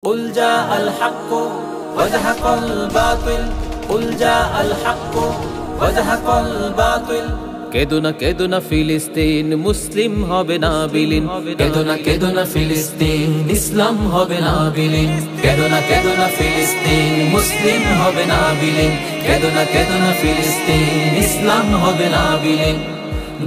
قل جاء الحق وزهق الباطل قل جاء الحق وزهق الباطل কেদো না ফিলিস্তিন, মুসলিম হবে না বিলীন। কেদো না ফিলিস্তিন, ইসলাম হবে না বিলীন। কেদো না ফিলিস্তিন, মুসলিম হবে না বিলীন। কেদো না ফিলিস্তিন, ইসলাম হবে না বিলীন।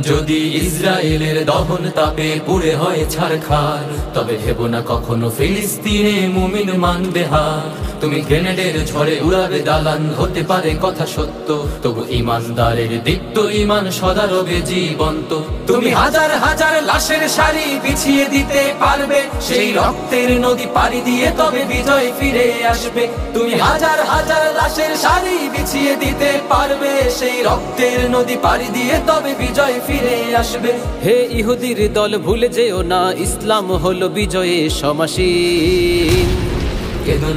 যদি ইসরায়েলের দহন তাপে পুড়ে হয় ছারখার, তবে ভেবো না কখনো ফিলিস্তিনে মুমিন মানবে হার। তুমি গ্রেনেডের ঝড়ে উড়াবে দালান, হতে পারে কথা সত্য, তবু ইমানদারের দীপ্ত ইমান সদা রবে জীবন্ত। তুমি হাজার হাজার লাশের সারি বিছিয়ে দিতে পারবে, সেই রক্তের নদী পাড়ি দিয়ে তবে বিজয় ফিরে আসবে। তুমি হাজার হাজার লাশের সারি বিছিয়ে দিতে পারবে, সেই রক্তের নদী পাড়ি দিয়ে তবে বিজয় ফিরে আসবে। হে ইহুদির দল ভুলে যেও না, ইসলাম হলো বিজয়ে সমাসীন। কেদো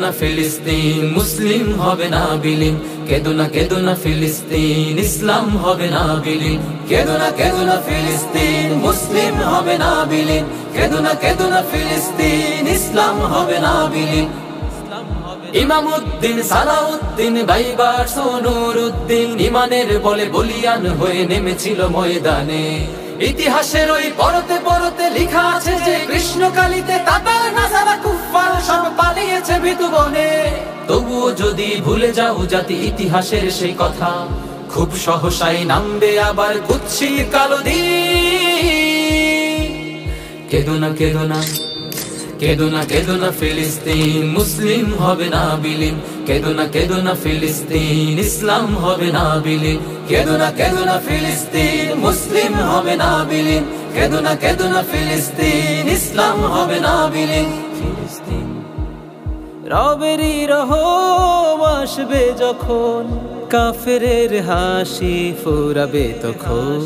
না ফিলিস্তিন, মুসলিম হবে না বিলীন। কেদো না ফিলিস্তিন, ইসলাম হবে না বিলীন। কেদো না ফিলিস্তিন, মুসলিম হবে না বিলীন। কেদো না ফিলিস্তিন, ইসলাম হবে না বিলীন। ইমামউদ্দিন, সালাউদ্দিন, বাইবার নুরউদ্দিন ইমানের বলে বলিয়ান হয়ে নেমেছিল ময়দানে। ইতিহাসের ওই পরতে পরতে লেখা আছে যে কৃষ্ণকালীতে তাতার নাজারা কুফফার সব পালিয়েছে ভীতু বনে। তবুও যদি ভুলে যাও জাতি ইতিহাসের সেই কথা, খুব সহসাই নামবে আবার কুৎসিত কালো দিন। কেদো না ফিলিস্তিন, মুসলিম হবে না বিলীন। কেদো না ফিলিস্তিন, ইসলাম হবে না বিলীন। কেদো না ফিলিস্তিন, মুসলিম হবে না বিলীন। কেদো না ফিলিস্তিন, ইসলাম হবে না বিলীন। রবেরই রহম আসবে যখন, কাফেরের হাসি ফুরাবে তখন।